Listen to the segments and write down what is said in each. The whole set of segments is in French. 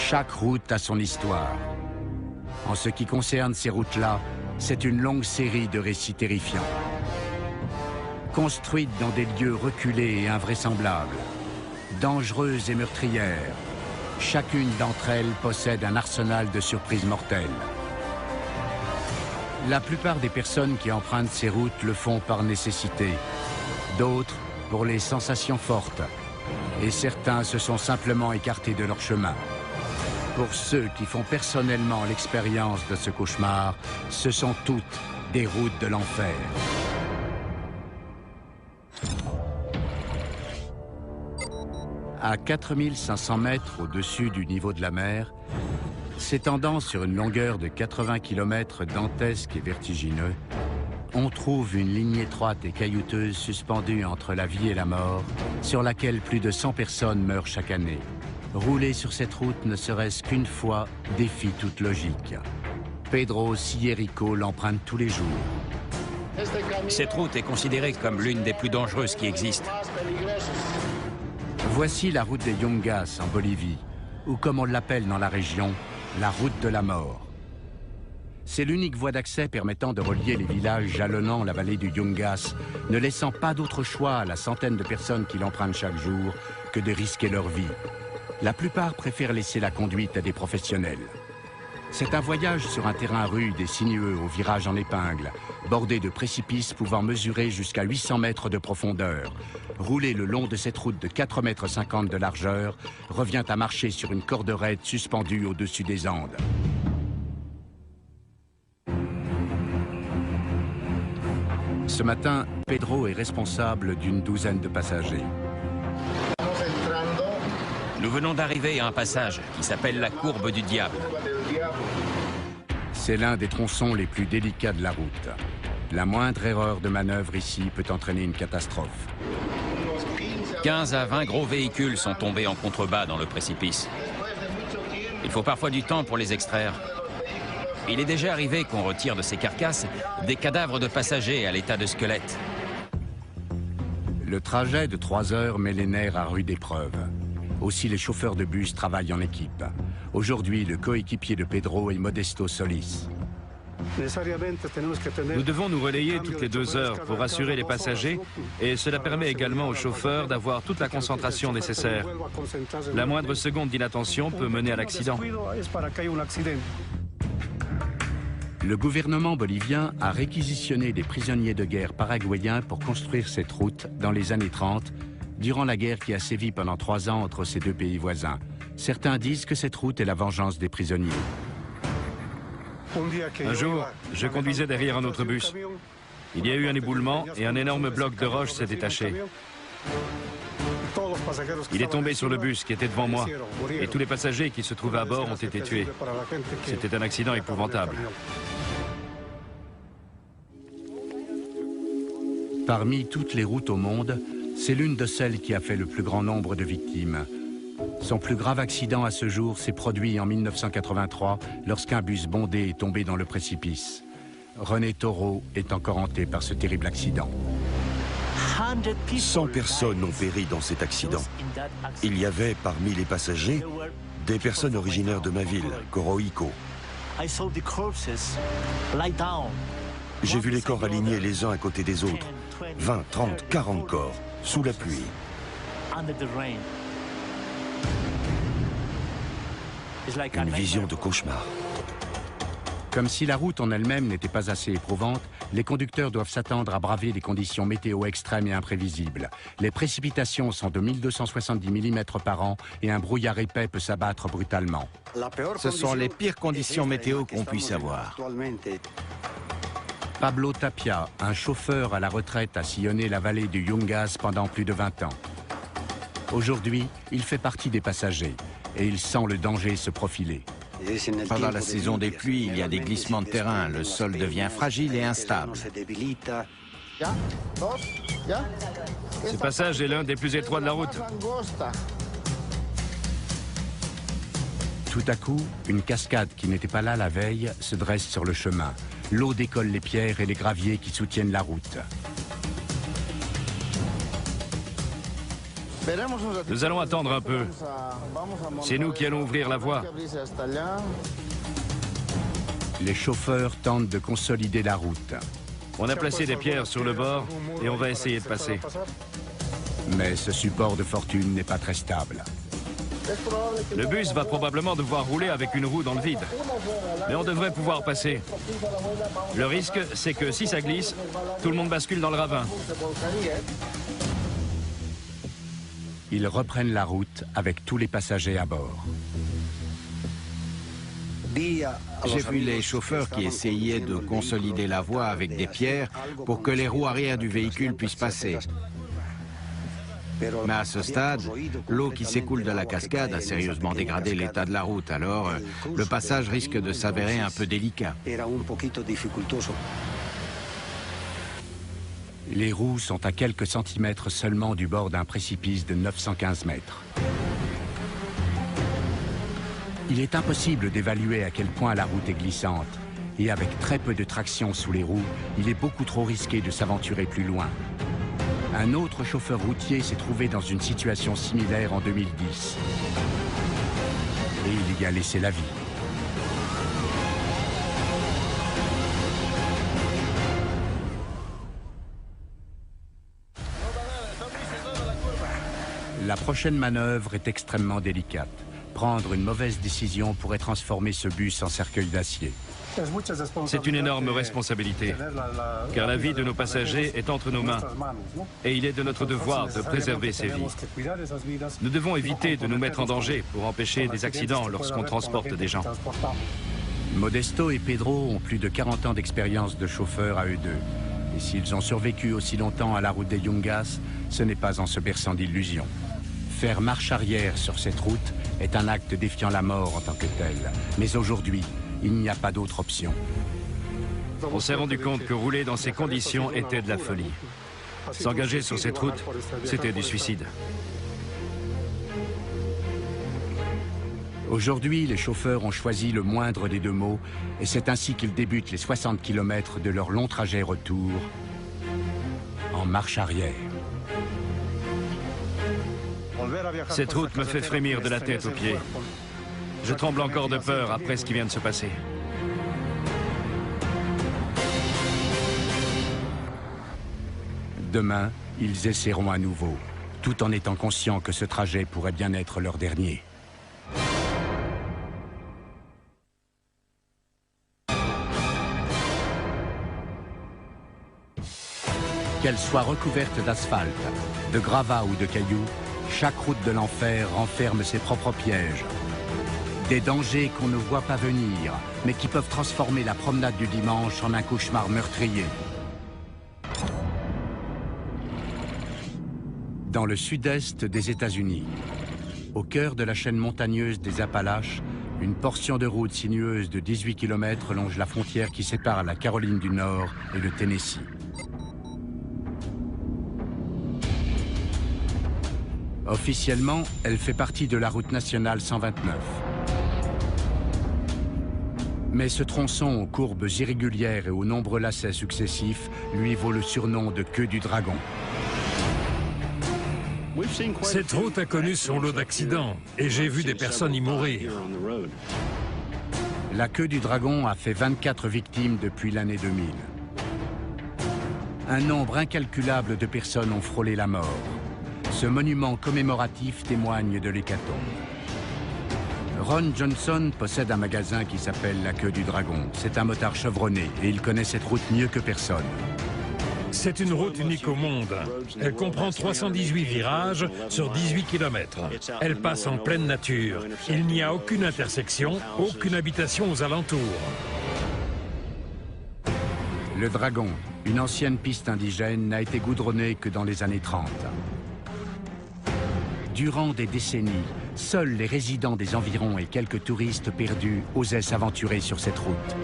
Chaque route a son histoire. En ce qui concerne ces routes-là, c'est une longue série de récits terrifiants. Construites dans des lieux reculés et invraisemblables, dangereuses et meurtrières, chacune d'entre elles possède un arsenal de surprises mortelles. La plupart des personnes qui empruntent ces routes le font par nécessité, d'autres pour les sensations fortes, et certains se sont simplement écartés de leur chemin. Pour ceux qui font personnellement l'expérience de ce cauchemar, ce sont toutes des routes de l'enfer. À 4500 mètres au-dessus du niveau de la mer, s'étendant sur une longueur de 80 km dantesque et vertigineux, on trouve une ligne étroite et caillouteuse suspendue entre la vie et la mort, sur laquelle plus de 100 personnes meurent chaque année. Rouler sur cette route ne serait-ce qu'une fois défie toute logique. Pedro Cillerico l'emprunte tous les jours. Cette route est considérée comme l'une des plus dangereuses qui existent. Voici la route des Yungas en Bolivie, ou comme on l'appelle dans la région, la route de la mort. C'est l'unique voie d'accès permettant de relier les villages jalonnant la vallée du Yungas, ne laissant pas d'autre choix à la centaine de personnes qui l'empruntent chaque jour que de risquer leur vie. La plupart préfèrent laisser la conduite à des professionnels. C'est un voyage sur un terrain rude et sinueux au virage en épingle, bordé de précipices pouvant mesurer jusqu'à 800 mètres de profondeur. Rouler le long de cette route de 4,50 m de largeur revient à marcher sur une corde raide suspendue au-dessus des Andes. Ce matin, Pedro est responsable d'une douzaine de passagers. Nous venons d'arriver à un passage qui s'appelle la courbe du diable. C'est l'un des tronçons les plus délicats de la route. La moindre erreur de manœuvre ici peut entraîner une catastrophe. 15 à 20 gros véhicules sont tombés en contrebas dans le précipice. Il faut parfois du temps pour les extraire. Il est déjà arrivé qu'on retire de ces carcasses des cadavres de passagers à l'état de squelette. Le trajet de 3 heures met les nerfs à rude épreuve. Aussi, les chauffeurs de bus travaillent en équipe. Aujourd'hui, le coéquipier de Pedro est Modesto Solis. Nous devons nous relayer toutes les 2 heures pour rassurer les passagers et cela permet également aux chauffeurs d'avoir toute la concentration nécessaire. La moindre seconde d'inattention peut mener à l'accident. Le gouvernement bolivien a réquisitionné des prisonniers de guerre paraguayens pour construire cette route dans les années 30, durant la guerre qui a sévi pendant 3 ans entre ces deux pays voisins. Certains disent que cette route est la vengeance des prisonniers. Un jour, je conduisais derrière un autre bus. Il y a eu un éboulement et un énorme bloc de roche s'est détaché. Il est tombé sur le bus qui était devant moi et tous les passagers qui se trouvaient à bord ont été tués. C'était un accident épouvantable. Parmi toutes les routes au monde, c'est l'une de celles qui a fait le plus grand nombre de victimes. Son plus grave accident à ce jour s'est produit en 1983 lorsqu'un bus bondé est tombé dans le précipice. René Toro est encore hanté par ce terrible accident. 100 personnes ont péri dans cet accident. Il y avait parmi les passagers des personnes originaires de ma ville, Coroico. J'ai vu les corps alignés les uns à côté des autres. 20, 30, 40 corps, sous la pluie. Une vision de cauchemar. Comme si la route en elle-même n'était pas assez éprouvante, les conducteurs doivent s'attendre à braver des conditions météo extrêmes et imprévisibles. Les précipitations sont de 1270 mm par an et un brouillard épais peut s'abattre brutalement. Ce sont les pires conditions météo qu'on puisse avoir. Pablo Tapia, un chauffeur à la retraite, a sillonné la vallée du Yungas pendant plus de 20 ans. Aujourd'hui, il fait partie des passagers et il sent le danger se profiler. Pendant la saison des pluies, il y a des glissements de terrain. Le sol devient fragile et instable. Ce passage est l'un des plus étroits de la route. Tout à coup, une cascade qui n'était pas là la veille se dresse sur le chemin. L'eau décolle les pierres et les graviers qui soutiennent la route. Nous allons attendre un peu. C'est nous qui allons ouvrir la voie. Les chauffeurs tentent de consolider la route. On a placé des pierres sur le bord et on va essayer de passer. Mais ce support de fortune n'est pas très stable. Le bus va probablement devoir rouler avec une roue dans le vide. Mais on devrait pouvoir passer. Le risque, c'est que si ça glisse, tout le monde bascule dans le ravin. Ils reprennent la route avec tous les passagers à bord. J'ai vu les chauffeurs qui essayaient de consolider la voie avec des pierres pour que les roues arrière du véhicule puissent passer. Mais à ce stade, l'eau qui s'écoule de la cascade a sérieusement dégradé l'état de la route, alors le passage risque de s'avérer un peu délicat. Les roues sont à quelques centimètres seulement du bord d'un précipice de 915 mètres. Il est impossible d'évaluer à quel point la route est glissante. Et avec très peu de traction sous les roues, il est beaucoup trop risqué de s'aventurer plus loin. Un autre chauffeur routier s'est trouvé dans une situation similaire en 2010. Et il y a laissé la vie. La prochaine manœuvre est extrêmement délicate. Prendre une mauvaise décision pourrait transformer ce bus en cercueil d'acier. C'est une énorme responsabilité, car la vie de nos passagers est entre nos mains. Et il est de notre devoir de préserver ces vies. Nous devons éviter de nous mettre en danger pour empêcher des accidents lorsqu'on transporte des gens. Modesto et Pedro ont plus de 40 ans d'expérience de chauffeur à eux deux. Et s'ils ont survécu aussi longtemps à la route des Yungas, ce n'est pas en se berçant d'illusions. Faire marche arrière sur cette route est un acte défiant la mort en tant que tel. Mais aujourd'hui, il n'y a pas d'autre option. On s'est rendu compte que rouler dans ces conditions était de la folie. S'engager sur cette route, c'était du suicide. Aujourd'hui, les chauffeurs ont choisi le moindre des deux mots et c'est ainsi qu'ils débutent les 60 km de leur long trajet retour en marche arrière. Cette route me fait frémir de la tête aux pieds. Je tremble encore de peur après ce qui vient de se passer. Demain, ils essaieront à nouveau, tout en étant conscients que ce trajet pourrait bien être leur dernier. Qu'elle soit recouverte d'asphalte, de gravats ou de cailloux, chaque route de l'enfer renferme ses propres pièges. Des dangers qu'on ne voit pas venir, mais qui peuvent transformer la promenade du dimanche en un cauchemar meurtrier. Dans le sud-est des États-Unis, au cœur de la chaîne montagneuse des Appalaches, une portion de route sinueuse de 18 km longe la frontière qui sépare la Caroline du Nord et le Tennessee. Officiellement, elle fait partie de la route nationale 129. Mais ce tronçon aux courbes irrégulières et aux nombreux lacets successifs lui vaut le surnom de queue du dragon. Cette route a connu son lot d'accidents et j'ai vu des personnes y mourir. La queue du dragon a fait 24 victimes depuis l'année 2000. Un nombre incalculable de personnes ont frôlé la mort. Ce monument commémoratif témoigne de l'hécatombe. Ron Johnson possède un magasin qui s'appelle La Queue du Dragon. C'est un motard chevronné et il connaît cette route mieux que personne. C'est une route unique au monde. Elle comprend 318 virages sur 18 km. Elle passe en pleine nature. Il n'y a aucune intersection, aucune habitation aux alentours. Le Dragon, une ancienne piste indigène, n'a été goudronnée que dans les années 30. Durant des décennies, seuls les résidents des environs et quelques touristes perdus osaient s'aventurer sur cette route.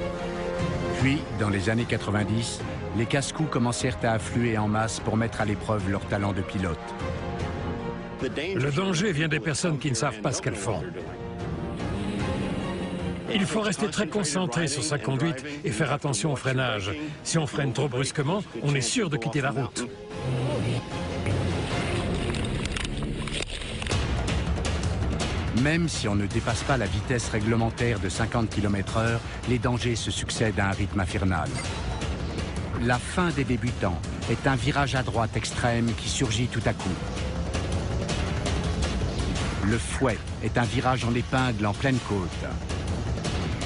Puis, dans les années 90, les casse-cous commencèrent à affluer en masse pour mettre à l'épreuve leur talent de pilote. Le danger vient des personnes qui ne savent pas ce qu'elles font. Il faut rester très concentré sur sa conduite et faire attention au freinage. Si on freine trop brusquement, on est sûr de quitter la route. Même si on ne dépasse pas la vitesse réglementaire de 50 km/h, les dangers se succèdent à un rythme infernal. La fin des débutants est un virage à droite extrême qui surgit tout à coup. Le fouet est un virage en épingle en pleine côte.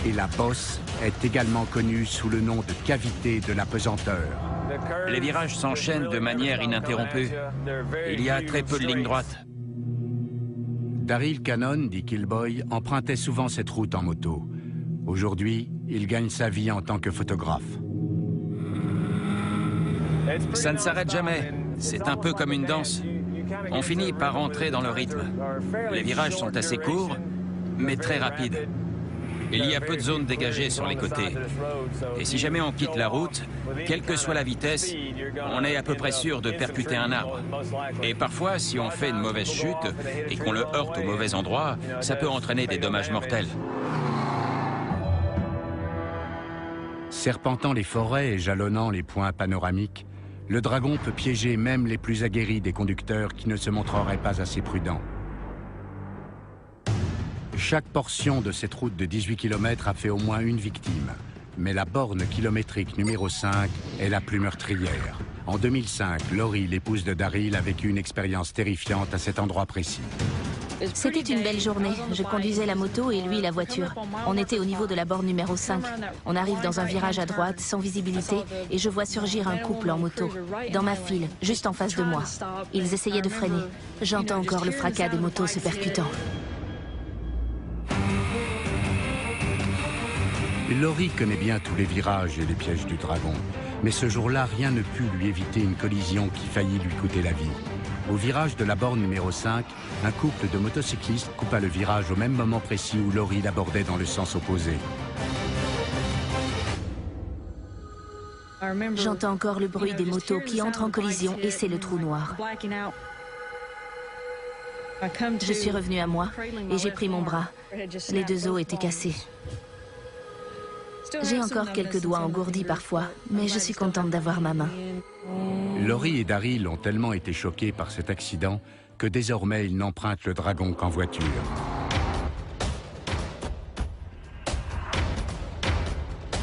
Et la bosse est également connue sous le nom de cavité de la pesanteur. Les virages s'enchaînent de manière ininterrompue. Il y a très peu de lignes droites. Daryl Cannon, dit Killboy, empruntait souvent cette route en moto. Aujourd'hui, il gagne sa vie en tant que photographe. Ça ne s'arrête jamais. C'est un peu comme une danse. On finit par entrer dans le rythme. Les virages sont assez courts, mais très rapides. Il y a peu de zones dégagées sur les côtés. Et si jamais on quitte la route, quelle que soit la vitesse, on est à peu près sûr de percuter un arbre. Et parfois, si on fait une mauvaise chute et qu'on le heurte au mauvais endroit, ça peut entraîner des dommages mortels. Serpentant les forêts et jalonnant les points panoramiques, le Dragon peut piéger même les plus aguerris des conducteurs qui ne se montreraient pas assez prudents. Chaque portion de cette route de 18 km a fait au moins une victime. Mais la borne kilométrique numéro 5 est la plus meurtrière. En 2005, Laurie, l'épouse de Daryl, a vécu une expérience terrifiante à cet endroit précis. C'était une belle journée. Je conduisais la moto et lui la voiture. On était au niveau de la borne numéro 5. On arrive dans un virage à droite, sans visibilité, et je vois surgir un couple en moto. Dans ma file, juste en face de moi. Ils essayaient de freiner. J'entends encore le fracas des motos se percutant. Laurie connaît bien tous les virages et les pièges du Dragon. Mais ce jour-là, rien ne put lui éviter une collision qui faillit lui coûter la vie. Au virage de la borne numéro 5, un couple de motocyclistes coupa le virage au même moment précis où Laurie l'abordait dans le sens opposé. J'entends encore le bruit des motos qui entrent en collision et c'est le trou noir. Je suis revenue à moi et j'ai pris mon bras. Les deux os étaient cassés. J'ai encore quelques doigts engourdis parfois, mais je suis contente d'avoir ma main. Laurie et Daryl ont tellement été choqués par cet accident que désormais ils n'empruntent le Dragon qu'en voiture.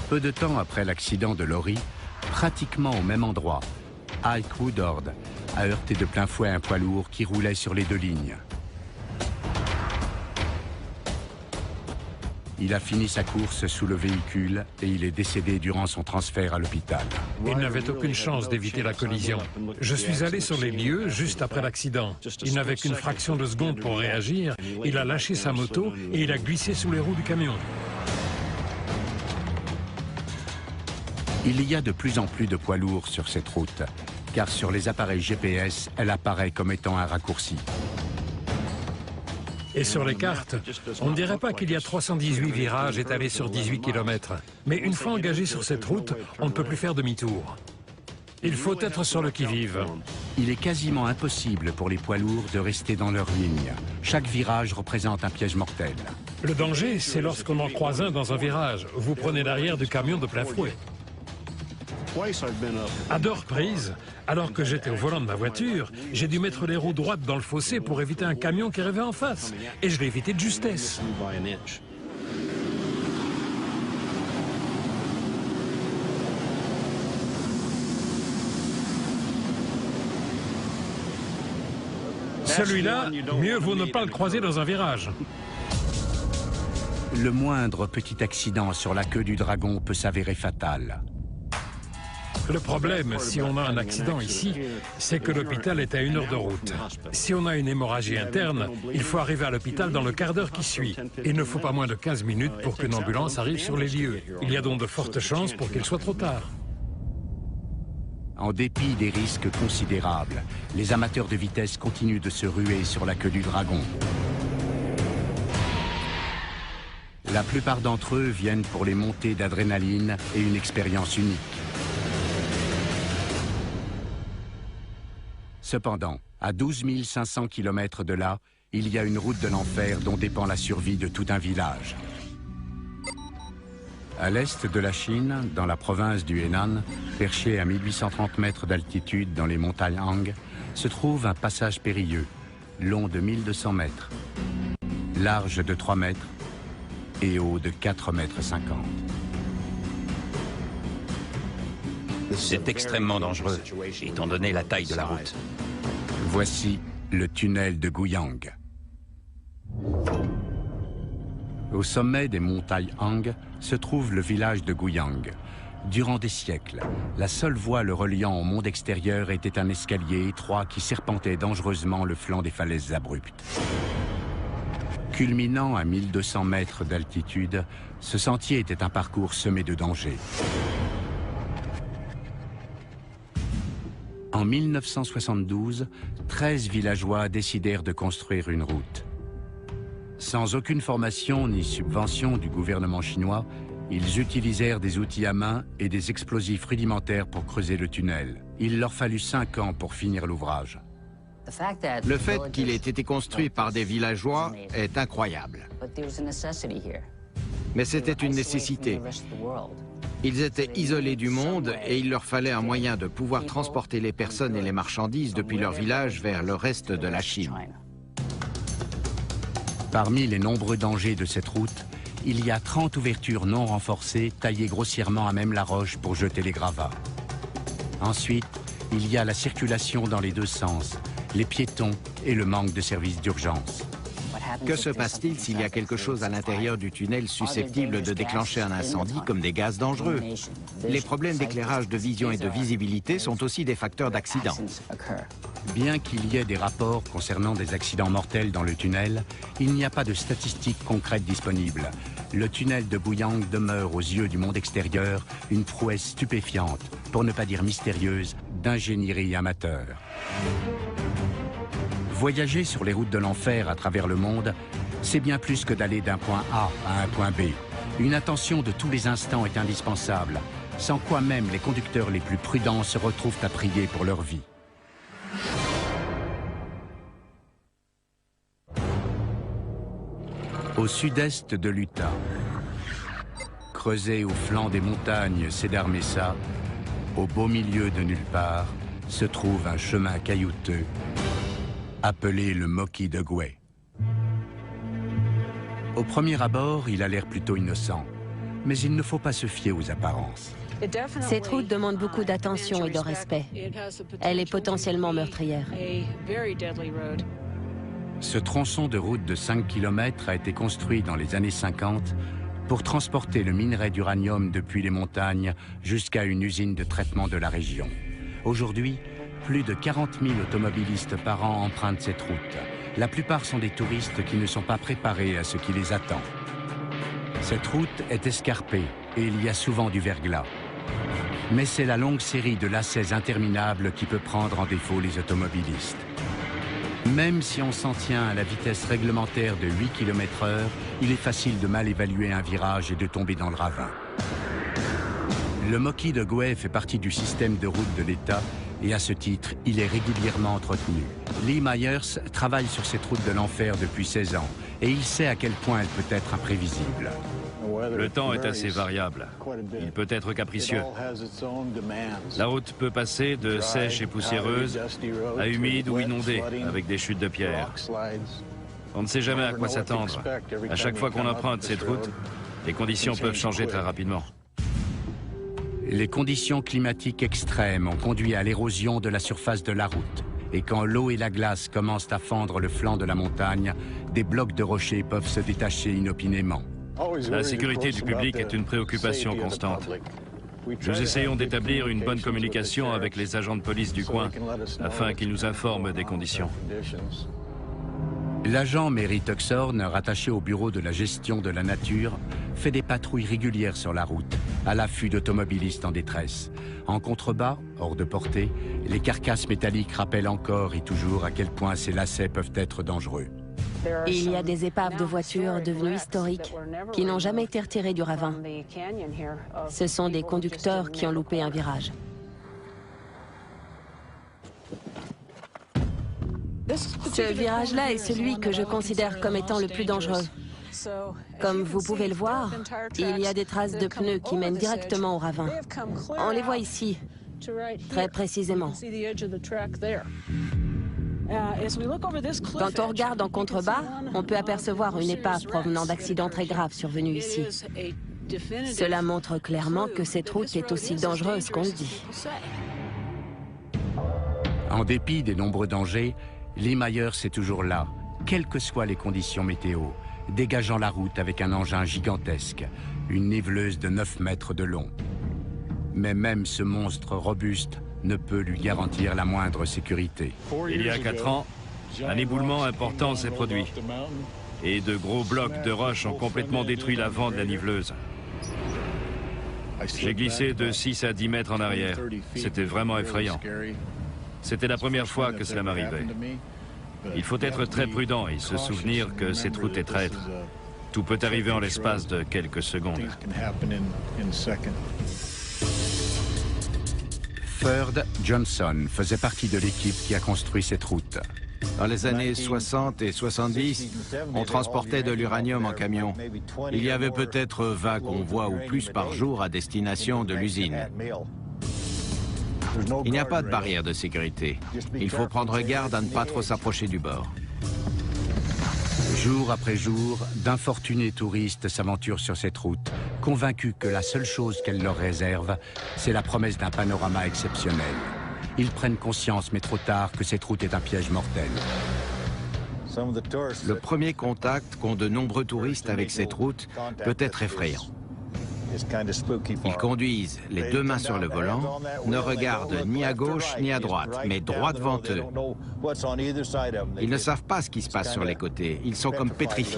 Peu de temps après l'accident de Laurie, pratiquement au même endroit, Ike Woodard a heurté de plein fouet un poids lourd qui roulait sur les deux lignes. Il a fini sa course sous le véhicule et il est décédé durant son transfert à l'hôpital. Il n'avait aucune chance d'éviter la collision. Je suis allé sur les lieux juste après l'accident. Il n'avait qu'une fraction de seconde pour réagir. Il a lâché sa moto et il a glissé sous les roues du camion. Il y a de plus en plus de poids lourds sur cette route, car sur les appareils GPS, elle apparaît comme étant un raccourci. Et sur les cartes, on ne dirait pas qu'il y a 318 virages étalés sur 18 km. Mais une fois engagé sur cette route, on ne peut plus faire demi-tour. Il faut être sur le qui-vive. Il est quasiment impossible pour les poids lourds de rester dans leur ligne. Chaque virage représente un piège mortel. Le danger, c'est lorsqu'on en croise un dans un virage. Vous prenez l'arrière du camion de plein fouet. À deux reprises, alors que j'étais au volant de ma voiture, j'ai dû mettre les roues droites dans le fossé pour éviter un camion qui arrivait en face. Et je l'ai évité de justesse. Celui-là, mieux vaut ne pas le croiser dans un virage. Le moindre petit accident sur la queue du Dragon peut s'avérer fatal. Le problème, si on a un accident ici, c'est que l'hôpital est à 1 heure de route. Si on a une hémorragie interne, il faut arriver à l'hôpital dans le quart d'heure qui suit. Il ne faut pas moins de 15 minutes pour qu'une ambulance arrive sur les lieux. Il y a donc de fortes chances pour qu'il soit trop tard. En dépit des risques considérables, les amateurs de vitesse continuent de se ruer sur la queue du Dragon. La plupart d'entre eux viennent pour les montées d'adrénaline et une expérience unique. Cependant, à 12 500 km de là, il y a une route de l'enfer dont dépend la survie de tout un village. À l'est de la Chine, dans la province du Henan, perché à 1830 mètres d'altitude dans les montagnes Han, se trouve un passage périlleux, long de 1200 mètres. large de 3 mètres et haut de 4,50 mètres. C'est extrêmement dangereux, étant donné la taille de la route. Voici le tunnel de Guyang. Au sommet des montagnes Hang se trouve le village de Guyang. Durant des siècles, la seule voie le reliant au monde extérieur était un escalier étroit qui serpentait dangereusement le flanc des falaises abruptes. Culminant à 1200 mètres d'altitude, ce sentier était un parcours semé de dangers. En 1972, 13 villageois décidèrent de construire une route. Sans aucune formation ni subvention du gouvernement chinois, ils utilisèrent des outils à main et des explosifs rudimentaires pour creuser le tunnel. Il leur fallut 5 ans pour finir l'ouvrage. Le fait qu'il ait été construit par des villageois est incroyable. Mais c'était une nécessité. Ils étaient isolés du monde et il leur fallait un moyen de pouvoir transporter les personnes et les marchandises depuis leur village vers le reste de la Chine. Parmi les nombreux dangers de cette route, il y a 30 ouvertures non renforcées taillées grossièrement à même la roche pour jeter les gravats. Ensuite, il y a la circulation dans les deux sens, les piétons et le manque de services d'urgence. Que se passe-t-il s'il y a quelque chose à l'intérieur du tunnel susceptible de déclencher un incendie comme des gaz dangereux? Les problèmes d'éclairage, de vision et de visibilité sont aussi des facteurs d'accident. Bien qu'il y ait des rapports concernant des accidents mortels dans le tunnel, il n'y a pas de statistiques concrètes disponibles. Le tunnel de Guyang demeure aux yeux du monde extérieur une prouesse stupéfiante, pour ne pas dire mystérieuse, d'ingénierie amateur. Voyager sur les routes de l'enfer à travers le monde, c'est bien plus que d'aller d'un point A à un point B. Une attention de tous les instants est indispensable, sans quoi même les conducteurs les plus prudents se retrouvent à prier pour leur vie. Au sud-est de l'Utah, creusé au flanc des montagnes Cedar Mesa, au beau milieu de nulle part, se trouve un chemin caillouteux appelé le Moki de Gwe. Au premier abord, il a l'air plutôt innocent, mais il ne faut pas se fier aux apparences. Cette route demande beaucoup d'attention et de respect. Elle est potentiellement meurtrière. Ce tronçon de route de 5 km a été construit dans les années 50 pour transporter le minerai d'uranium depuis les montagnes jusqu'à une usine de traitement de la région. Aujourd'hui, plus de 40 000 automobilistes par an empruntent cette route. La plupart sont des touristes qui ne sont pas préparés à ce qui les attend. Cette route est escarpée et il y a souvent du verglas. Mais c'est la longue série de lacets interminables qui peut prendre en défaut les automobilistes. Même si on s'en tient à la vitesse réglementaire de 8 km/h, il est facile de mal évaluer un virage et de tomber dans le ravin. Le Moki de Gwe fait partie du système de route de l'État et à ce titre, il est régulièrement entretenu. Lee Myers travaille sur cette route de l'enfer depuis 16 ans et il sait à quel point elle peut être imprévisible. Le temps est assez variable. Il peut être capricieux. La route peut passer de sèche et poussiéreuse à humide ou inondée, avec des chutes de pierre. On ne sait jamais à quoi s'attendre. À chaque fois qu'on emprunte cette route, les conditions peuvent changer très rapidement. Les conditions climatiques extrêmes ont conduit à l'érosion de la surface de la route. Et quand l'eau et la glace commencent à fendre le flanc de la montagne, des blocs de rochers peuvent se détacher inopinément. La sécurité du public est une préoccupation constante. Nous essayons d'établir une bonne communication avec les agents de police du coin afin qu'ils nous informent des conditions. L'agent Mary Tuxhorn, rattaché au bureau de la gestion de la nature, fait des patrouilles régulières sur la route, à l'affût d'automobilistes en détresse. En contrebas, hors de portée, les carcasses métalliques rappellent encore et toujours à quel point ces lacets peuvent être dangereux. Il y a des épaves de voitures devenues historiques qui n'ont jamais été retirées du ravin. Ce sont des conducteurs qui ont loupé un virage. Ce virage-là est celui que je considère comme étant le plus dangereux. Comme vous pouvez le voir, il y a des traces de pneus qui mènent directement au ravin. On les voit ici, très précisément. Quand on regarde en contrebas, on peut apercevoir une épave provenant d'accidents très graves survenus ici. Cela montre clairement que cette route est aussi dangereuse qu'on le dit. En dépit des nombreux dangers, Lee Myers est toujours là, quelles que soient les conditions météo, dégageant la route avec un engin gigantesque, une niveleuse de 9 mètres de long. Mais même ce monstre robuste ne peut lui garantir la moindre sécurité. Il y a 4 ans, un éboulement important s'est produit. Et de gros blocs de roches ont complètement détruit l'avant de la niveleuse. J'ai glissé de 6 à 10 mètres en arrière. C'était vraiment effrayant. C'était la première fois que cela m'arrivait. Il faut être très prudent et se souvenir que cette route est traître. Tout peut arriver en l'espace de quelques secondes. Ferd Johnson faisait partie de l'équipe qui a construit cette route. Dans les années 60 et 70, on transportait de l'uranium en camion. Il y avait peut-être 20 convois ou plus par jour à destination de l'usine. Il n'y a pas de barrière de sécurité. Il faut prendre garde à ne pas trop s'approcher du bord. Jour après jour, d'infortunés touristes s'aventurent sur cette route, convaincus que la seule chose qu'elle leur réserve, c'est la promesse d'un panorama exceptionnel. Ils prennent conscience, mais trop tard, que cette route est un piège mortel. Le premier contact qu'ont de nombreux touristes avec cette route peut être effrayant. Ils conduisent les 2 mains sur le volant, ne regardent ni à gauche ni à droite, mais droit devant eux. Ils ne savent pas ce qui se passe sur les côtés, ils sont comme pétrifiés.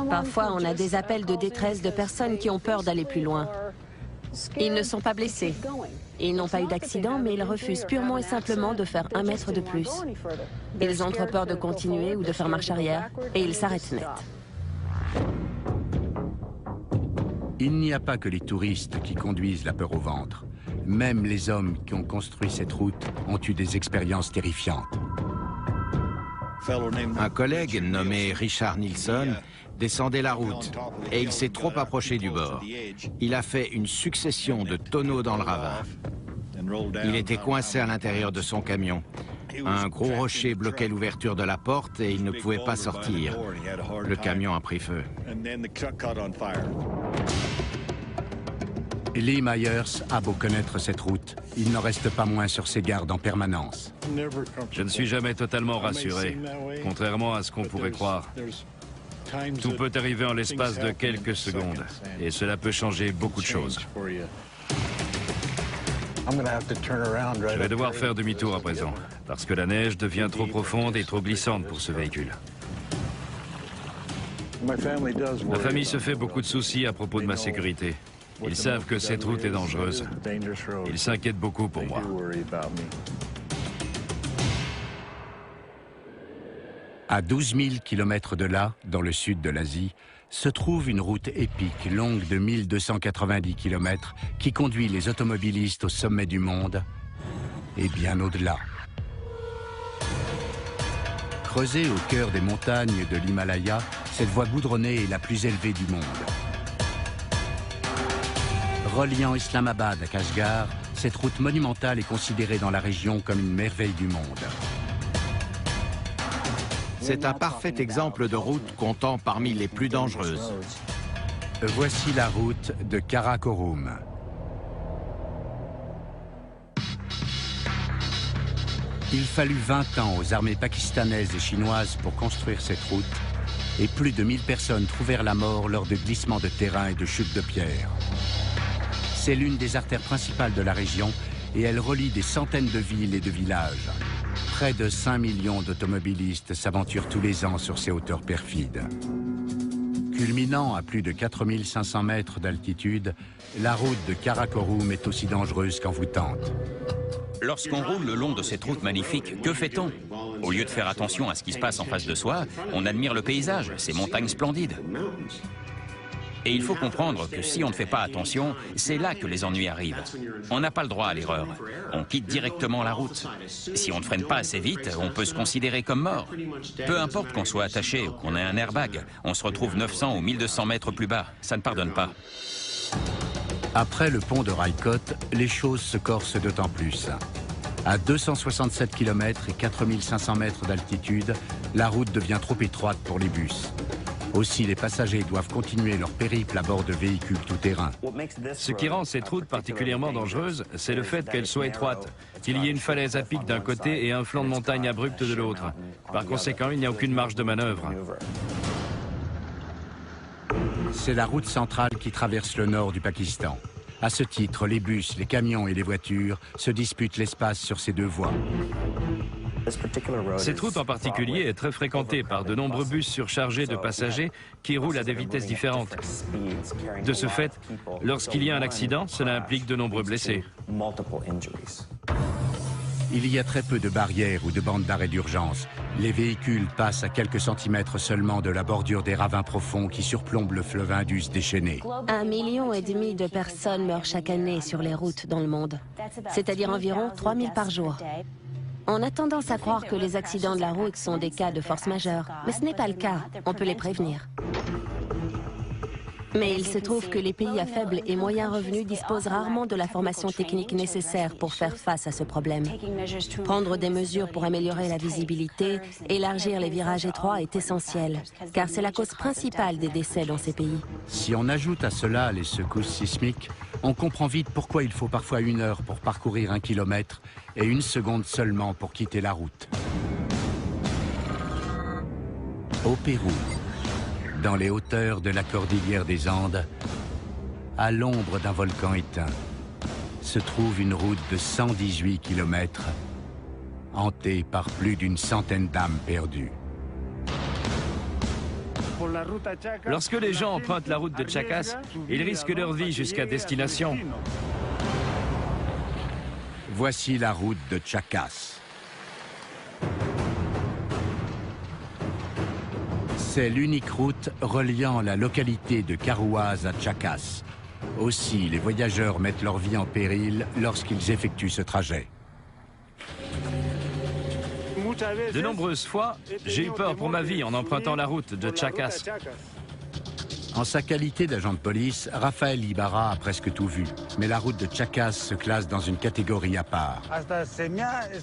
Parfois, on a des appels de détresse de personnes qui ont peur d'aller plus loin. Ils ne sont pas blessés. Ils n'ont pas eu d'accident, mais ils refusent purement et simplement de faire 1 mètre de plus. Ils ont trop peur de continuer ou de faire marche arrière, et ils s'arrêtent net. Il n'y a pas que les touristes qui conduisent la peur au ventre. Même les hommes qui ont construit cette route ont eu des expériences terrifiantes. Un collègue nommé Richard Nilsson descendait la route et il s'est trop approché du bord. Il a fait une succession de tonneaux dans le ravin. Il était coincé à l'intérieur de son camion. Un gros rocher bloquait l'ouverture de la porte et il ne pouvait pas sortir. Le camion a pris feu. Lee Myers a beau connaître cette route, il n'en reste pas moins sur ses gardes en permanence. Je ne suis jamais totalement rassuré, contrairement à ce qu'on pourrait croire. Tout peut arriver en l'espace de quelques secondes, et cela peut changer beaucoup de choses. Je vais devoir faire demi-tour à présent, parce que la neige devient trop profonde et trop glissante pour ce véhicule. Ma famille se fait beaucoup de soucis à propos de ma sécurité. Ils savent que cette route est dangereuse. Ils s'inquiètent beaucoup pour moi. À 12 000 km de là, dans le sud de l'Asie, se trouve une route épique longue de 1290 km qui conduit les automobilistes au sommet du monde et bien au-delà. Creusée au cœur des montagnes de l'Himalaya, cette voie goudronnée est la plus élevée du monde. Reliant Islamabad à Kashgar, cette route monumentale est considérée dans la région comme une merveille du monde. C'est un parfait exemple de route comptant parmi les plus dangereuses. Voici la route de Karakorum. Il fallut 20 ans aux armées pakistanaises et chinoises pour construire cette route, et plus de 1000 personnes trouvèrent la mort lors de glissements de terrain et de chutes de pierres. C'est l'une des artères principales de la région et elle relie des centaines de villes et de villages. Près de 5 millions d'automobilistes s'aventurent tous les ans sur ces hauteurs perfides. Culminant à plus de 4500 mètres d'altitude, la route de Karakorum est aussi dangereuse qu'envoûtante. Lorsqu'on roule le long de cette route magnifique, que fait-on? Au lieu de faire attention à ce qui se passe en face de soi, on admire le paysage, ces montagnes splendides. Et il faut comprendre que si on ne fait pas attention, c'est là que les ennuis arrivent. On n'a pas le droit à l'erreur. On quitte directement la route. Si on ne freine pas assez vite, on peut se considérer comme mort. Peu importe qu'on soit attaché ou qu'on ait un airbag, on se retrouve 900 ou 1200 mètres plus bas. Ça ne pardonne pas. Après le pont de Raikot, les choses se corsent d'autant plus. À 267 km et 4500 mètres d'altitude, la route devient trop étroite pour les bus. Aussi, les passagers doivent continuer leur périple à bord de véhicules tout-terrain. Ce qui rend cette route particulièrement dangereuse, c'est le fait qu'elle soit étroite, qu'il y ait une falaise à pic d'un côté et un flanc de montagne abrupte de l'autre. Par conséquent, il n'y a aucune marge de manœuvre. C'est la route centrale qui traverse le nord du Pakistan. À ce titre, les bus, les camions et les voitures se disputent l'espace sur ces deux voies. Cette route en particulier est très fréquentée par de nombreux bus surchargés de passagers qui roulent à des vitesses différentes. De ce fait, lorsqu'il y a un accident, cela implique de nombreux blessés. Il y a très peu de barrières ou de bandes d'arrêt d'urgence. Les véhicules passent à quelques centimètres seulement de la bordure des ravins profonds qui surplombent le fleuve Indus déchaîné. 1,5 million de personnes meurent chaque année sur les routes dans le monde, c'est-à-dire environ 3000 par jour. On a tendance à croire que les accidents de la route sont des cas de force majeure, mais ce n'est pas le cas, on peut les prévenir. Mais il se trouve que les pays à faible et moyen revenu disposent rarement de la formation technique nécessaire pour faire face à ce problème. Prendre des mesures pour améliorer la visibilité, élargir les virages étroits est essentiel, car c'est la cause principale des décès dans ces pays. Si on ajoute à cela les secousses sismiques, on comprend vite pourquoi il faut parfois 1 heure pour parcourir 1 kilomètre et 1 seconde seulement pour quitter la route. Au Pérou, dans les hauteurs de la cordillère des Andes, à l'ombre d'un volcan éteint, se trouve une route de 118 km, hantée par plus d'1 centaine d'âmes perdues. Lorsque les gens empruntent la route de Chacas, ils risquent leur vie jusqu'à destination. Voici la route de Chacas. C'est l'unique route reliant la localité de Karouaz à Chacas. Aussi, les voyageurs mettent leur vie en péril lorsqu'ils effectuent ce trajet. De nombreuses fois, j'ai eu peur pour ma vie en empruntant la route de Chacas. En sa qualité d'agent de police, Raphaël Ibarra a presque tout vu. Mais la route de Chacas se classe dans une catégorie à part.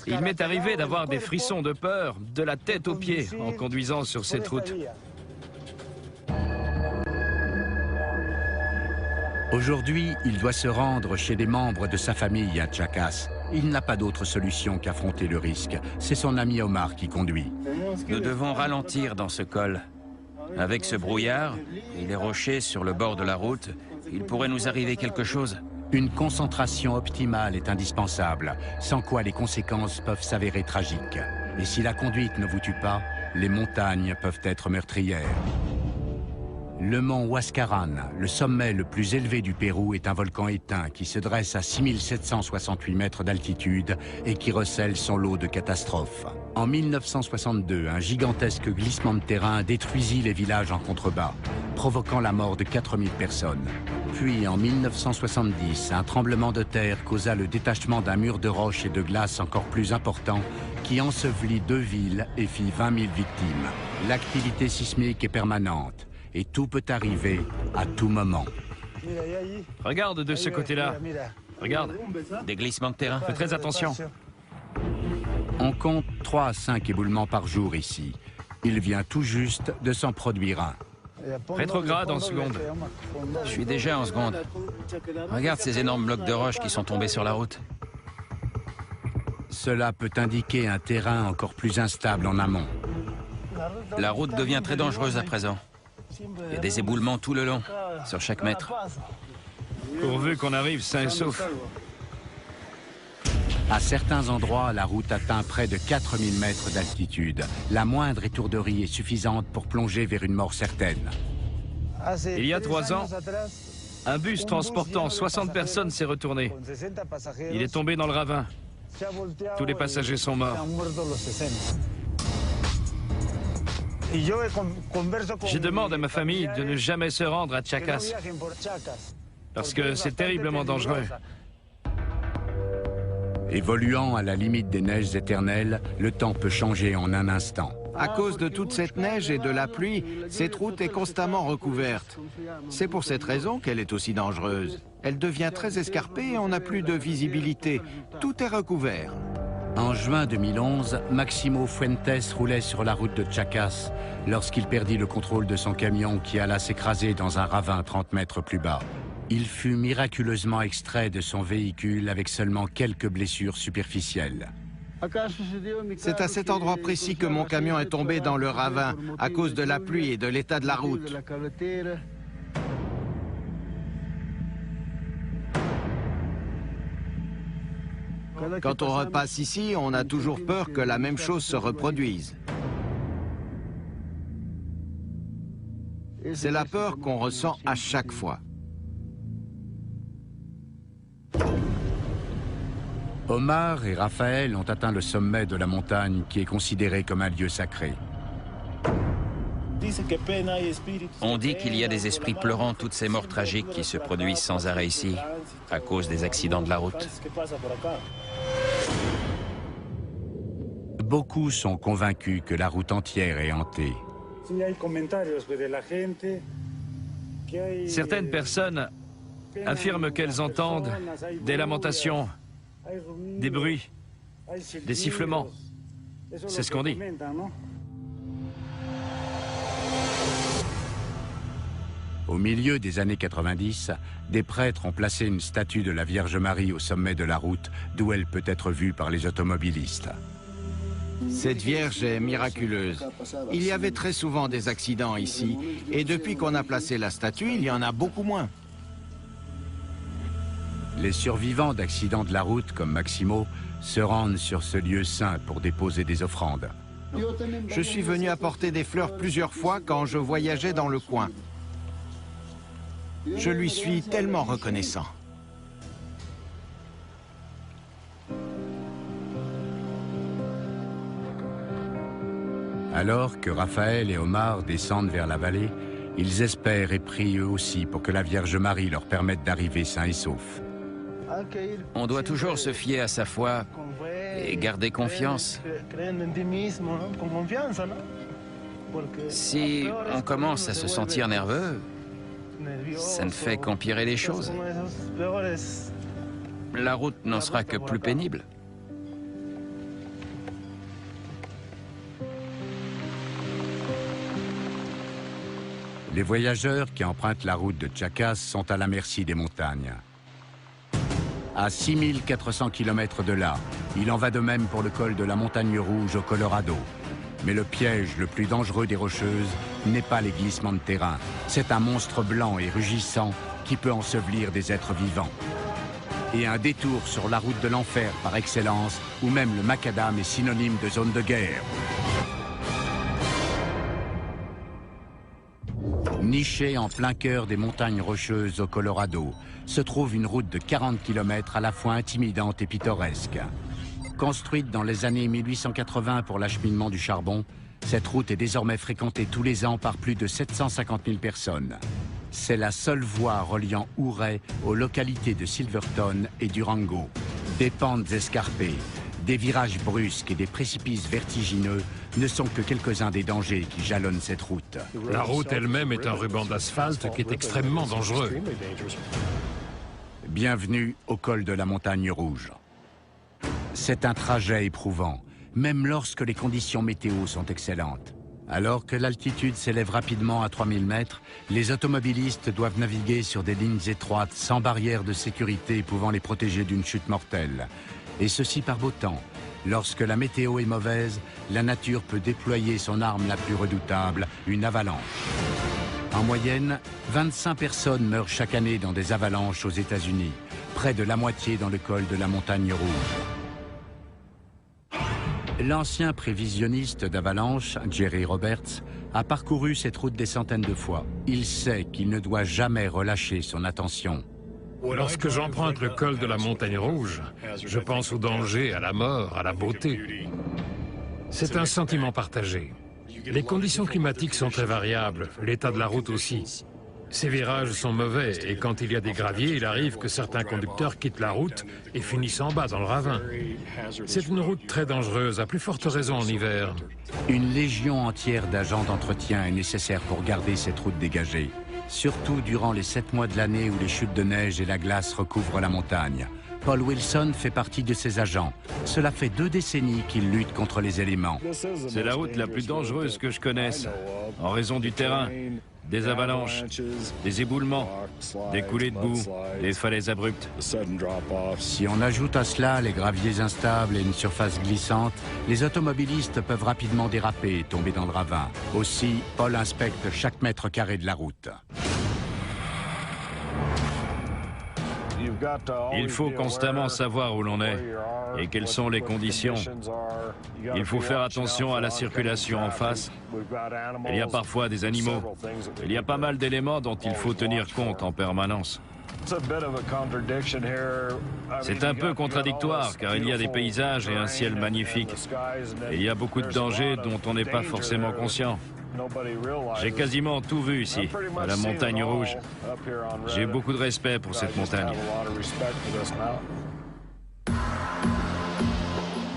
Il m'est arrivé d'avoir des frissons de peur, de la tête aux pieds, en conduisant sur cette route. Aujourd'hui, il doit se rendre chez des membres de sa famille à Chacas. Il n'a pas d'autre solution qu'affronter le risque. C'est son ami Omar qui conduit. Nous devons ralentir dans ce col. Avec ce brouillard et les rochers sur le bord de la route, il pourrait nous arriver quelque chose. Une concentration optimale est indispensable, sans quoi les conséquences peuvent s'avérer tragiques. Et si la conduite ne vous tue pas, les montagnes peuvent être meurtrières. Le mont Huascarán, le sommet le plus élevé du Pérou, est un volcan éteint qui se dresse à 6768 mètres d'altitude et qui recèle son lot de catastrophes. En 1962, un gigantesque glissement de terrain détruisit les villages en contrebas, provoquant la mort de 4000 personnes. Puis, en 1970, un tremblement de terre causa le détachement d'un mur de roches et de glace encore plus important qui ensevelit 2 villes et fit 20 000 victimes. L'activité sismique est permanente. Et tout peut arriver à tout moment. Regarde de ce côté-là. Regarde. Des glissements de terrain. Fais très attention. On compte 3 à 5 éboulements par jour ici. Il vient tout juste de s'en produire un. Rétrograde en seconde. Je suis déjà en seconde. Regarde ces énormes blocs de roches qui sont tombés sur la route. Cela peut indiquer un terrain encore plus instable en amont. La route devient très dangereuse à présent. Il y a des éboulements tout le long, sur chaque mètre. Pourvu qu'on arrive sain et sauf. À certains endroits, la route atteint près de 4000 mètres d'altitude. La moindre étourderie est suffisante pour plonger vers une mort certaine. Il y a 3 ans, un bus transportant 60 personnes s'est retourné. Il est tombé dans le ravin. Tous les passagers sont morts. Je demande à ma famille de ne jamais se rendre à Chacas, parce que c'est terriblement dangereux. Évoluant à la limite des neiges éternelles, le temps peut changer en un instant. À cause de toute cette neige et de la pluie, cette route est constamment recouverte. C'est pour cette raison qu'elle est aussi dangereuse. Elle devient très escarpée et on n'a plus de visibilité. Tout est recouvert. En juin 2011, Maximo Fuentes roulait sur la route de Chacas lorsqu'il perdit le contrôle de son camion qui alla s'écraser dans un ravin 30 mètres plus bas. Il fut miraculeusement extrait de son véhicule avec seulement quelques blessures superficielles. C'est à cet endroit précis que mon camion est tombé dans le ravin à cause de la pluie et de l'état de la route. Quand on repasse ici, on a toujours peur que la même chose se reproduise. C'est la peur qu'on ressent à chaque fois. Omar et Raphaël ont atteint le sommet de la montagne qui est considéré comme un lieu sacré. On dit qu'il y a des esprits pleurant toutes ces morts tragiques qui se produisent sans arrêt ici, à cause des accidents de la route. Beaucoup sont convaincus que la route entière est hantée. Certaines personnes affirment qu'elles entendent des lamentations, des bruits, des sifflements. C'est ce qu'on dit. Au milieu des années 90, des prêtres ont placé une statue de la Vierge Marie au sommet de la route, d'où elle peut être vue par les automobilistes. Cette Vierge est miraculeuse. Il y avait très souvent des accidents ici, et depuis qu'on a placé la statue, il y en a beaucoup moins. Les survivants d'accidents de la route, comme Maximo, se rendent sur ce lieu saint pour déposer des offrandes. Je suis venu apporter des fleurs plusieurs fois quand je voyageais dans le coin. Je lui suis tellement reconnaissant. Alors que Raphaël et Omar descendent vers la vallée, ils espèrent et prient eux aussi pour que la Vierge Marie leur permette d'arriver sains et saufs. On doit toujours se fier à sa foi et garder confiance. Si on commence à se sentir nerveux, ça ne fait qu'empirer les choses. La route n'en sera que plus pénible. Les voyageurs qui empruntent la route de Chacas sont à la merci des montagnes. À 6400 km de là, il en va de même pour le col de la Montagne Rouge au Colorado. Mais le piège le plus dangereux des Rocheuses n'est pas les glissements de terrain. C'est un monstre blanc et rugissant qui peut ensevelir des êtres vivants. Et un détour sur la route de l'enfer par excellence, où même le macadam est synonyme de zone de guerre. Nichée en plein cœur des montagnes rocheuses au Colorado, se trouve une route de 40 km à la fois intimidante et pittoresque. Construite dans les années 1880 pour l'acheminement du charbon, cette route est désormais fréquentée tous les ans par plus de 750 000 personnes. C'est la seule voie reliant Ouray aux localités de Silverton et Durango. Des pentes escarpées, des virages brusques et des précipices vertigineux ne sont que quelques-uns des dangers qui jalonnent cette route. La route elle-même est un ruban d'asphalte qui est extrêmement dangereux. Bienvenue au col de la Montagne Rouge. C'est un trajet éprouvant, même lorsque les conditions météo sont excellentes. Alors que l'altitude s'élève rapidement à 3000 mètres, les automobilistes doivent naviguer sur des lignes étroites sans barrière de sécurité pouvant les protéger d'une chute mortelle. Et ceci par beau temps. Lorsque la météo est mauvaise, la nature peut déployer son arme la plus redoutable, une avalanche. En moyenne, 25 personnes meurent chaque année dans des avalanches aux États-Unis, près de la moitié dans le col de la Montagne Rouge. L'ancien prévisionniste d'avalanche, Jerry Roberts, a parcouru cette route des centaines de fois. Il sait qu'il ne doit jamais relâcher son attention. Lorsque j'emprunte le col de la Montagne Rouge, je pense au danger, à la mort, à la beauté. C'est un sentiment partagé. Les conditions climatiques sont très variables, l'état de la route aussi. Ces virages sont mauvais et quand il y a des graviers, il arrive que certains conducteurs quittent la route et finissent en bas dans le ravin. C'est une route très dangereuse, à plus forte raison en hiver. Une légion entière d'agents d'entretien est nécessaire pour garder cette route dégagée. Surtout durant les 7 mois de l'année où les chutes de neige et la glace recouvrent la montagne. Paul Wilson fait partie de ses agents. Cela fait 2 décennies qu'il lutte contre les éléments. C'est la route la plus dangereuse que je connaisse, en raison du terrain, des avalanches, des éboulements, des coulées de boue, des falaises abruptes. Si on ajoute à cela les graviers instables et une surface glissante, les automobilistes peuvent rapidement déraper et tomber dans le ravin. Aussi, Paul inspecte chaque mètre carré de la route. Il faut constamment savoir où l'on est et quelles sont les conditions. Il faut faire attention à la circulation en face. Il y a parfois des animaux. Il y a pas mal d'éléments dont il faut tenir compte en permanence. C'est un peu contradictoire car il y a des paysages et un ciel magnifique. Et il y a beaucoup de dangers dont on n'est pas forcément conscient. J'ai quasiment tout vu ici, à la Montagne Rouge. J'ai beaucoup de respect pour cette montagne.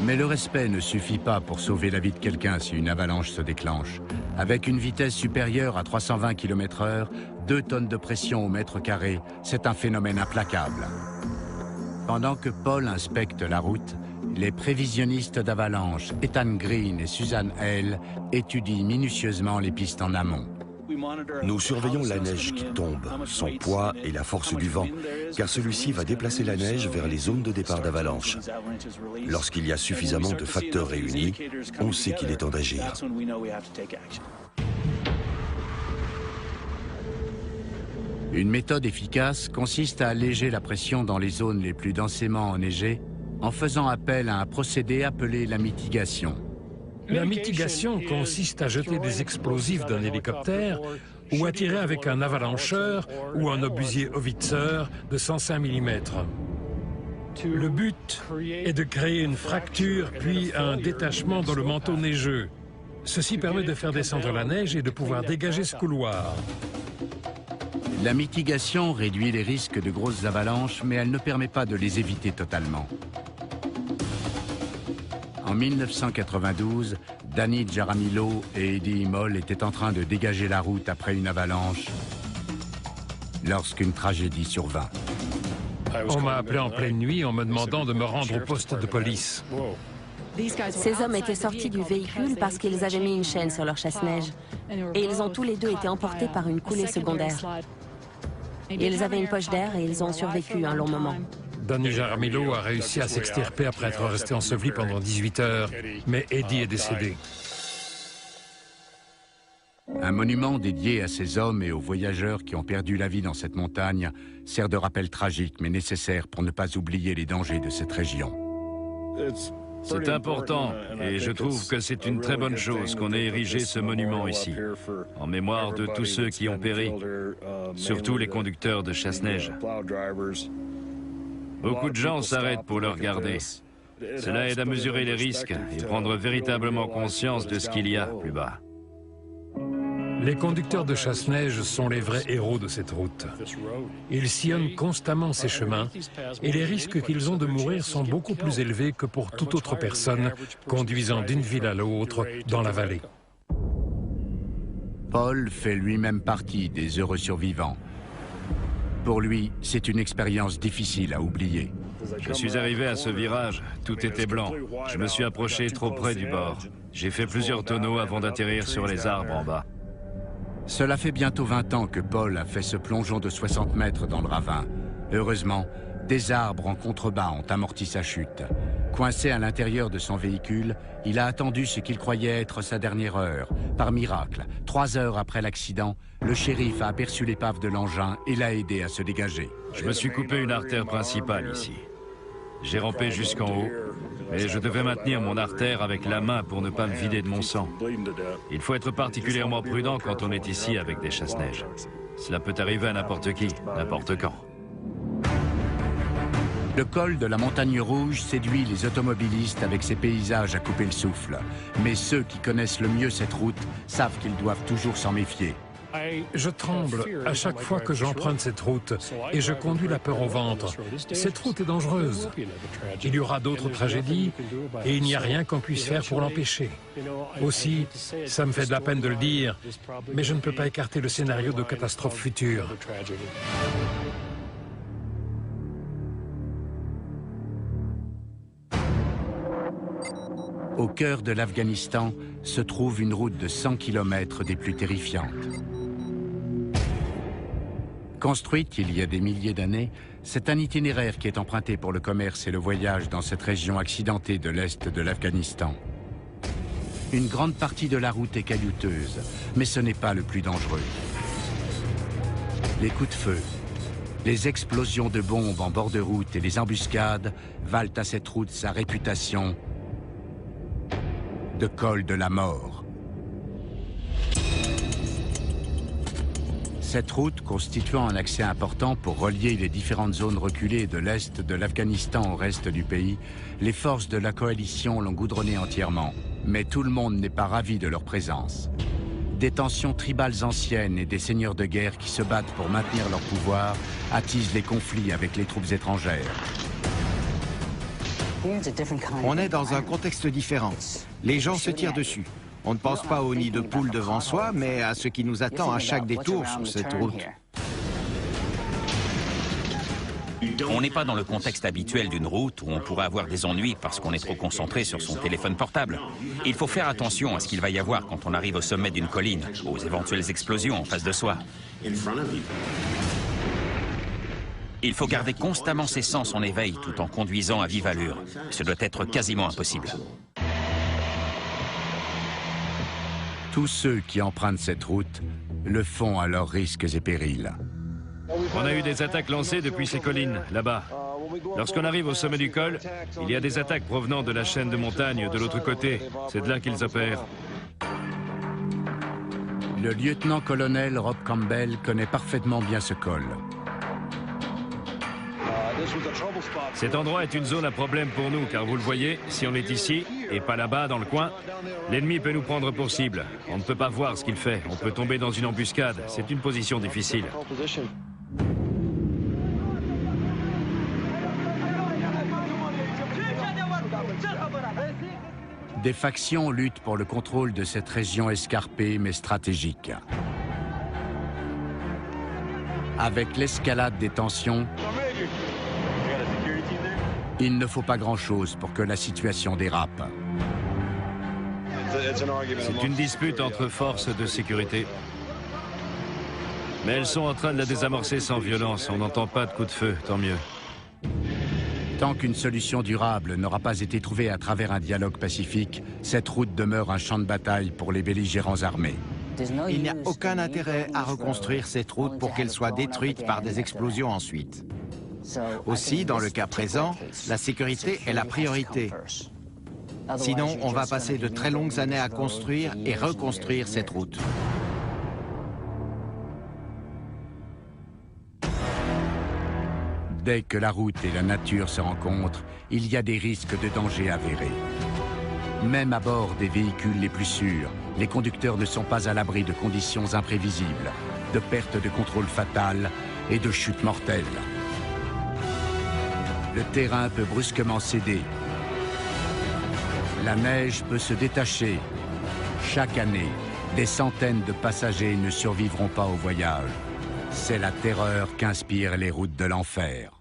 Mais le respect ne suffit pas pour sauver la vie de quelqu'un si une avalanche se déclenche. Avec une vitesse supérieure à 320 km/h, 2 tonnes de pression au mètre carré, c'est un phénomène implacable. Pendant que Paul inspecte la route, les prévisionnistes d'avalanche, Ethan Green et Susan Hale, étudient minutieusement les pistes en amont. Nous surveillons la neige qui tombe, son poids et la force du vent, car celui-ci va déplacer la neige vers les zones de départ d'avalanche. Lorsqu'il y a suffisamment de facteurs réunis, on sait qu'il est temps d'agir. Une méthode efficace consiste à alléger la pression dans les zones les plus densément enneigées en faisant appel à un procédé appelé la mitigation. La mitigation consiste à jeter des explosifs d'un hélicoptère ou à tirer avec un avalancheur ou un obusier Howitzer de 105 mm. Le but est de créer une fracture puis un détachement dans le manteau neigeux. Ceci permet de faire descendre la neige et de pouvoir dégager ce couloir. La mitigation réduit les risques de grosses avalanches, mais elle ne permet pas de les éviter totalement. En 1992, Danny Jaramillo et Eddie Himmel étaient en train de dégager la route après une avalanche lorsqu'une tragédie survint. On m'a appelé en pleine nuit en me demandant de me rendre au poste de police. Ces hommes étaient sortis du véhicule parce qu'ils avaient mis une chaîne sur leur chasse-neige. Et ils ont tous les deux été emportés par une coulée secondaire. Ils avaient une poche d'air et ils ont survécu un long moment. Danny Jaramillo a réussi à s'extirper après être resté enseveli pendant 18 heures, mais Eddie est décédé. Un monument dédié à ces hommes et aux voyageurs qui ont perdu la vie dans cette montagne sert de rappel tragique mais nécessaire pour ne pas oublier les dangers de cette région. C'est important et je trouve que c'est une très bonne chose qu'on ait érigé ce monument ici, en mémoire de tous ceux qui ont péri, surtout les conducteurs de chasse-neige. Beaucoup de gens s'arrêtent pour le regarder. Cela aide à mesurer les risques et prendre véritablement conscience de ce qu'il y a plus bas. Les conducteurs de chasse-neige sont les vrais héros de cette route. Ils sillonnent constamment ces chemins et les risques qu'ils ont de mourir sont beaucoup plus élevés que pour toute autre personne conduisant d'une ville à l'autre dans la vallée. Paul fait lui-même partie des heureux survivants. Pour lui, c'est une expérience difficile à oublier. Je suis arrivé à ce virage, tout était blanc. Je me suis approché trop près du bord. J'ai fait plusieurs tonneaux avant d'atterrir sur les arbres en bas. Cela fait bientôt 20 ans que Paul a fait ce plongeon de 60 mètres dans le ravin. Heureusement, des arbres en contrebas ont amorti sa chute. Coincé à l'intérieur de son véhicule, il a attendu ce qu'il croyait être sa dernière heure. Par miracle, 3 heures après l'accident, le shérif a aperçu l'épave de l'engin et l'a aidé à se dégager. Je me suis coupé une artère principale ici. J'ai rampé jusqu'en haut, et je devais maintenir mon artère avec la main pour ne pas me vider de mon sang. Il faut être particulièrement prudent quand on est ici avec des chasse-neige. Cela peut arriver à n'importe qui, n'importe quand. Le col de la Montagne Rouge séduit les automobilistes avec ses paysages à couper le souffle. Mais ceux qui connaissent le mieux cette route savent qu'ils doivent toujours s'en méfier. Je tremble à chaque fois que j'emprunte cette route et je conduis la peur au ventre. Cette route est dangereuse. Il y aura d'autres tragédies et il n'y a rien qu'on puisse faire pour l'empêcher. Aussi, ça me fait de la peine de le dire, mais je ne peux pas écarter le scénario de catastrophe future. Au cœur de l'Afghanistan se trouve une route de 100 km des plus terrifiantes. Construite il y a des milliers d'années, c'est un itinéraire qui est emprunté pour le commerce et le voyage dans cette région accidentée de l'Est de l'Afghanistan. Une grande partie de la route est caillouteuse, mais ce n'est pas le plus dangereux. Les coups de feu, les explosions de bombes en bord de route et les embuscades valent à cette route sa réputation de col de la mort. Cette route constituant un accès important pour relier les différentes zones reculées de l'Est de l'Afghanistan au reste du pays, les forces de la coalition l'ont goudronnée entièrement. Mais tout le monde n'est pas ravi de leur présence. Des tensions tribales anciennes et des seigneurs de guerre qui se battent pour maintenir leur pouvoir attisent les conflits avec les troupes étrangères. On est dans un contexte différent. Les gens se tirent dessus. On ne pense pas au nid de poule devant soi, mais à ce qui nous attend à chaque détour sur cette route. On n'est pas dans le contexte habituel d'une route où on pourrait avoir des ennuis parce qu'on est trop concentré sur son téléphone portable. Il faut faire attention à ce qu'il va y avoir quand on arrive au sommet d'une colline, aux éventuelles explosions en face de soi. Il faut garder constamment ses sens en éveil tout en conduisant à vive allure. Ce doit être quasiment impossible. Tous ceux qui empruntent cette route le font à leurs risques et périls. On a eu des attaques lancées depuis ces collines, là-bas. Lorsqu'on arrive au sommet du col, il y a des attaques provenant de la chaîne de montagnes de l'autre côté. C'est de là qu'ils opèrent. Le lieutenant-colonel Rob Campbell connaît parfaitement bien ce col. Cet endroit est une zone à problème pour nous, car vous le voyez, si on est ici, et pas là-bas, dans le coin, l'ennemi peut nous prendre pour cible. On ne peut pas voir ce qu'il fait. On peut tomber dans une embuscade. C'est une position difficile. Des factions luttent pour le contrôle de cette région escarpée mais stratégique. Avec l'escalade des tensions, il ne faut pas grand-chose pour que la situation dérape. C'est une dispute entre forces de sécurité. Mais elles sont en train de la désamorcer sans violence. On n'entend pas de coups de feu, tant mieux. Tant qu'une solution durable n'aura pas été trouvée à travers un dialogue pacifique, cette route demeure un champ de bataille pour les belligérants armés. Il n'y a aucun intérêt à reconstruire cette route pour qu'elle soit détruite par des explosions ensuite. Aussi, dans le cas présent, la sécurité est la priorité. Sinon, on va passer de très longues années à construire et reconstruire cette route. Dès que la route et la nature se rencontrent, il y a des risques de danger avérés. Même à bord des véhicules les plus sûrs, les conducteurs ne sont pas à l'abri de conditions imprévisibles, de pertes de contrôle fatales et de chutes mortelles. Le terrain peut brusquement céder. La neige peut se détacher. Chaque année, des centaines de passagers ne survivront pas au voyage. C'est la terreur qu'inspirent les routes de l'enfer.